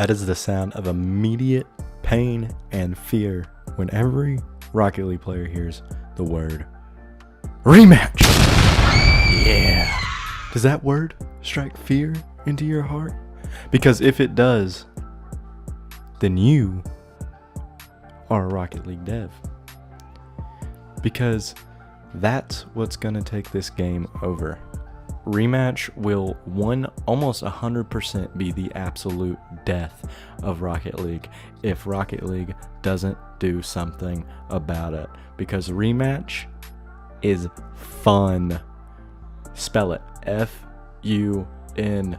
That is the sound of immediate pain and fear when every Rocket League player hears the word rematch. Yeah. Does that word strike fear into your heart? Because if it does, then you are a Rocket League dev. Because that's what's going to take this game over. Rematch will almost 100% be the absolute death of Rocket League if Rocket League doesn't do something about it. Because rematch is fun. Spell it F-U-N,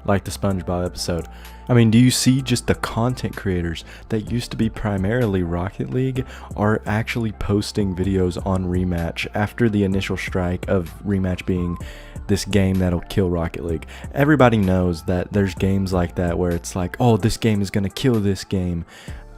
like the SpongeBob episode. I mean, do you see just the content creators that used to be primarily Rocket League are actually posting videos on Rematch after the initial strike of Rematch being this game that'll kill Rocket League? Everybody knows that there's games like that where it's like, oh, this game is gonna kill this game.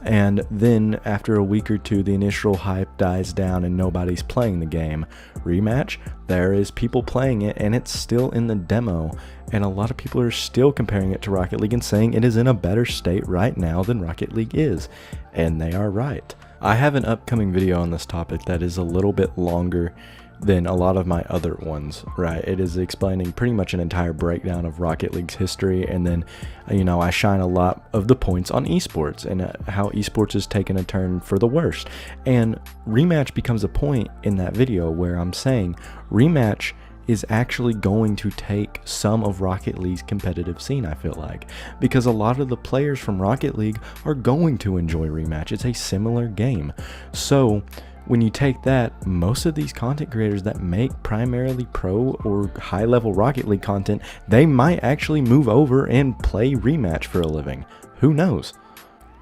And then after a week or two, the initial hype dies down and nobody's playing the game. Rematch, there is people playing it and it's still in the demo. And a lot of people are still comparing it to Rocket League and saying it is in a better state right now than Rocket League is. And they are right. I have an upcoming video on this topic that is a little bit longer than a lot of my other ones, right? It is explaining pretty much an entire breakdown of Rocket League's history, and then, I shine a lot of the points on esports and how esports has taken a turn for the worst. And Rematch becomes a point in that video where I'm saying Rematch is actually going to take some of Rocket League's competitive scene, I feel like, because a lot of the players from Rocket League are going to enjoy Rematch. It's a similar game. So when you take that, most of these content creators that make primarily pro or high level Rocket League content, they might actually move over and play Rematch for a living. Who knows?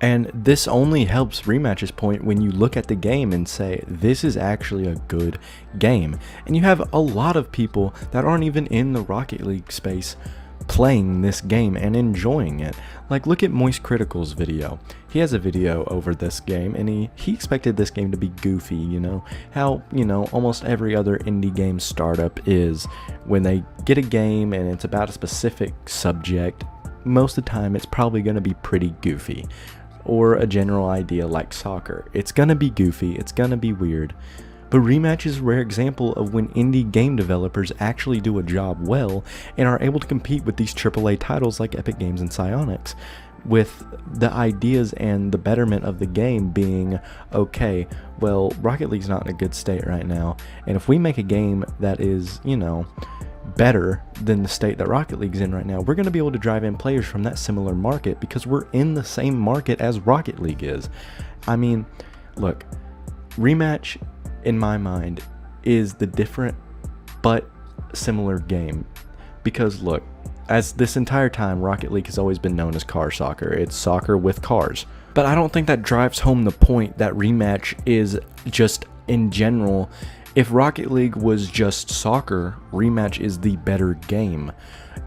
And this only helps Rematch's point when you look at the game and say, this is actually a good game. And you have a lot of people that aren't even in the Rocket League space playing this game and enjoying it. Like, look at Moist Critical's video. He has a video over this game and he expected this game to be goofy, how almost every other indie game startup is. When they get a game and it's about a specific subject, most of the time it's probably going to be pretty goofy. Or a general idea like soccer, it's going to be goofy, it's going to be weird. But Rematch is a rare example of when indie game developers actually do a job well and are able to compete with these AAA titles like Epic Games and Psyonix, with the ideas and the betterment of the game being, okay, well, Rocket League's not in a good state right now, and if we make a game that is, better than the state that Rocket League's in right now, we're going to be able to drive in players from that similar market because we're in the same market as Rocket League is. I mean, look, Rematch, in my mind, is the different but similar game. Because look, as this entire time, Rocket League has always been known as car soccer. It's soccer with cars. But I don't think that drives home the point that Rematch is just, in general, if Rocket League was just soccer, Rematch is the better game.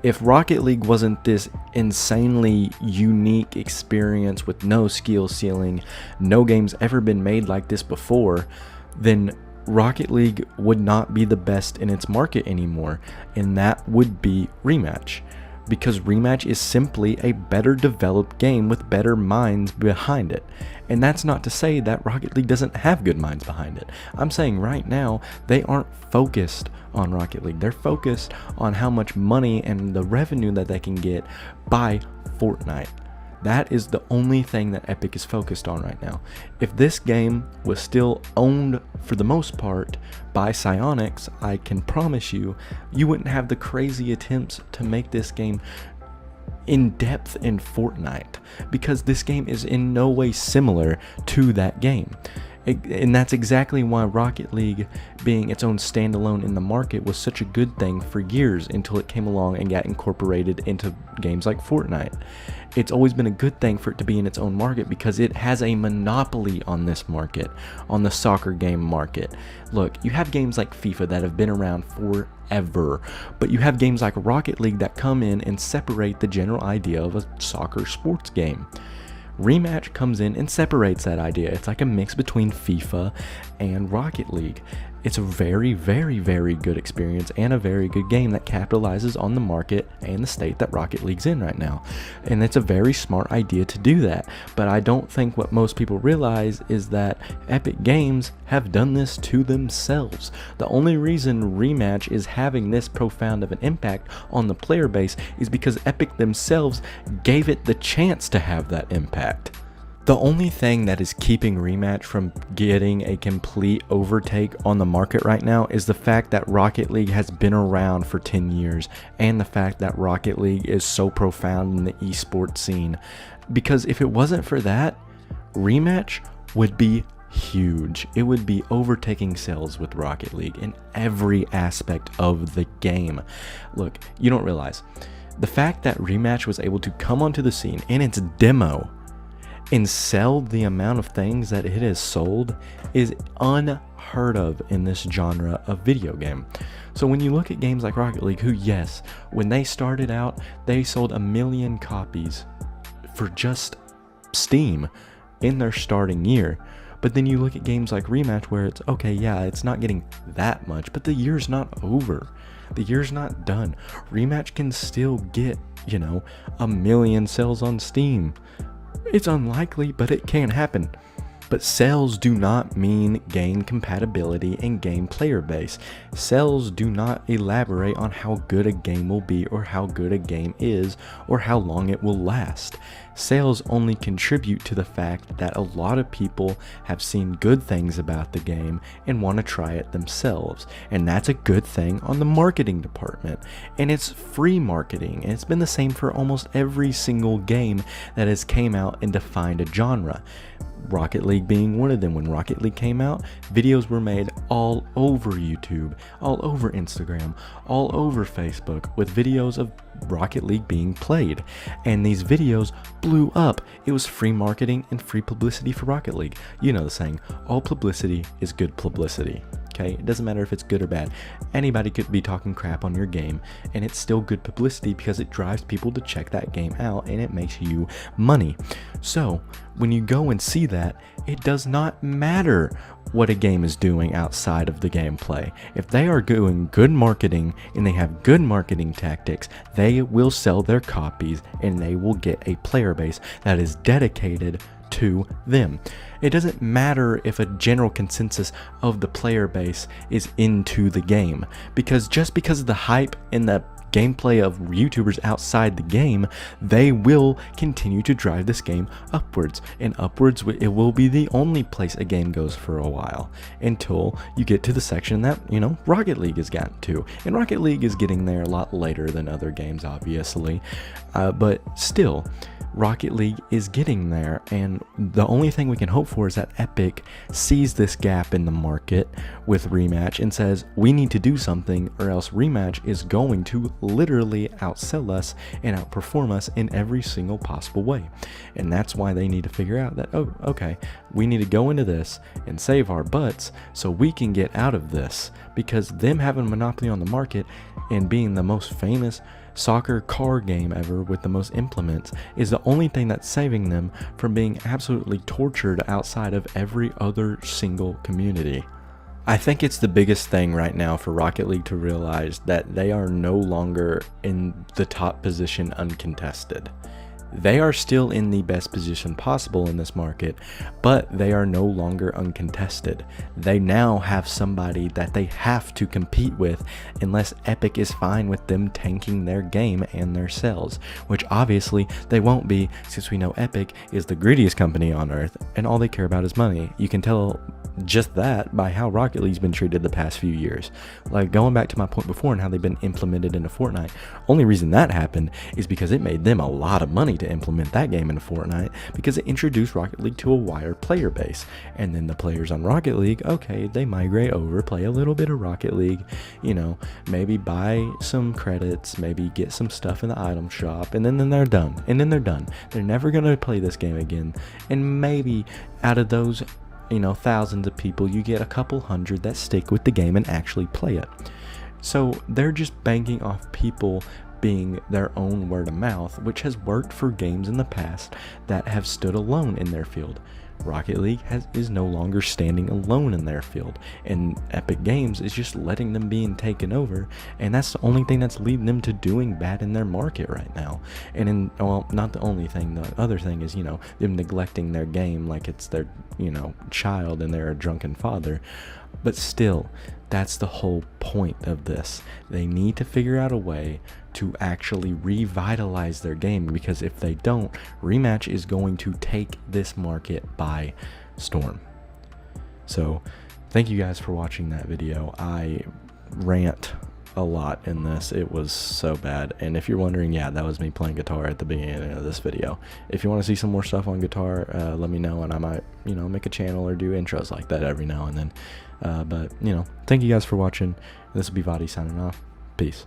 If Rocket League wasn't this insanely unique experience with no skill ceiling, no game's ever been made like this before, then Rocket League would not be the best in its market anymore, and that would be Rematch. Because Rematch is simply a better developed game with better minds behind it. And that's not to say that Rocket League doesn't have good minds behind it. I'm saying right now, they aren't focused on Rocket League. They're focused on how much money and the revenue that they can get by Fortnite. That is the only thing that Epic is focused on right now. If this game was still owned for the most part by Psyonix, I can promise you, you wouldn't have the crazy attempts to make this game in depth in Fortnite, because this game is in no way similar to that game. And that's exactly why Rocket League being its own standalone in the market was such a good thing for years until it came along and got incorporated into games like Fortnite. It's always been a good thing for it to be in its own market because it has a monopoly on this market, on the soccer game market. Look, you have games like FIFA that have been around forever, but you have games like Rocket League that come in and separate the general idea of a soccer sports game. Rematch comes in and separates that idea. It's like a mix between FIFA and Rocket League. it's a very, very, very good experience and a very good game that capitalizes on the market and the state that Rocket League's in right now. And it's a very smart idea to do that. But I don't think what most people realize is that Epic Games have done this to themselves. The only reason Rematch is having this profound of an impact on the player base is because Epic themselves gave it the chance to have that impact. The only thing that is keeping Rematch from getting a complete overtake on the market right now is the fact that Rocket League has been around for 10 years and the fact that Rocket League is so profound in the esports scene. Because if it wasn't for that, Rematch would be huge. It would be overtaking sales with Rocket League in every aspect of the game. Look, you don't realize the fact that Rematch was able to come onto the scene in its demo and sell the amount of things that it has sold is unheard of in this genre of video game. So when you look at games like Rocket League, who, yes, when they started out, they sold 1 million copies for just Steam in their starting year. But then you look at games like Rematch where it's, okay, yeah, it's not getting that much, but the year's not over. The year's not done. Rematch can still get, 1 million sales on Steam. It's unlikely, but it can happen. But sales do not mean game compatibility and game player base. Sales do not elaborate on how good a game will be or how good a game is or how long it will last. Sales only contribute to the fact that a lot of people have seen good things about the game and want to try it themselves. And that's a good thing on the marketing department. And it's free marketing. And it's been the same for almost every single game that has came out and defined a genre. Rocket League being one of them. When Rocket League came out, videos were made all over YouTube, all over Instagram, all over Facebook with videos of Rocket League being played. And these videos blew up. It was free marketing and free publicity for Rocket League. You know the saying, all publicity is good publicity. Okay, it doesn't matter if it's good or bad. Anybody could be talking crap on your game and it's still good publicity because it drives people to check that game out and it makes you money. So when you go and see that, it does not matter what a game is doing outside of the gameplay. If they are doing good marketing and they have good marketing tactics, they will sell their copies and they will get a player base that is dedicated to them. It doesn't matter if a general consensus of the player base is into the game, because just because of the hype and the gameplay of YouTubers outside the game, they will continue to drive this game upwards, and upwards it will be the only place a game goes for a while until you get to the section that Rocket League has gotten to. And Rocket League is getting there a lot later than other games, obviously, but still Rocket League is getting there, and the only thing we can hope for is that Epic sees this gap in the market with Rematch and says, we need to do something or else Rematch is going to literally outsell us and outperform us in every single possible way. And that's why they need to figure out that, oh, okay, we need to go into this and save our butts so we can get out of this, because them having a monopoly on the market and being the most famous soccer car game ever with the most implements is the only thing that's saving them from being absolutely tortured outside of every other single community. I think it's the biggest thing right now for Rocket League to realize that they are no longer in the top position uncontested. They are still in the best position possible in this market, but they are no longer uncontested. They now have somebody that they have to compete with unless Epic is fine with them tanking their game and their sales, which obviously they won't be, since we know Epic is the greediest company on earth and all they care about is money. You can tell just that by how Rocket League's been treated the past few years. Like, going back to my point before and how they've been implemented into Fortnite, only reason that happened is because it made them a lot of money to implement that game into Fortnite, because it introduced Rocket League to a wider player base. And then the players on Rocket League, okay, they migrate over, play a little bit of Rocket League, maybe buy some credits, maybe get some stuff in the item shop, and then they're done. And then they're done. They're never going to play this game again. And maybe out of those thousands of people, you get a couple hundred that stick with the game and actually play it. So they're just banking off people being their own word of mouth, which has worked for games in the past that have stood alone in their field. Rocket League is no longer standing alone in their field, and Epic Games is just letting them being taken over, and that's the only thing that's leading them to doing bad in their market right now. And well, not the only thing, the other thing is, you know, them neglecting their game like it's their, you know, child and they're a drunken father. But still, that's the whole point of this. They need to figure out a way to actually revitalize their game, because if they don't, Rematch is going to take this market by storm. So thank you guys for watching that video. I rant a lot in this. It was so bad. And if you're wondering, yeah, that was me playing guitar at the beginning of this video. If you want to see some more stuff on guitar, let me know, and I might, you know, make a channel or do intros like that every now and then. But, you know, thank you guys for watching. This will be Vadi signing off. Peace.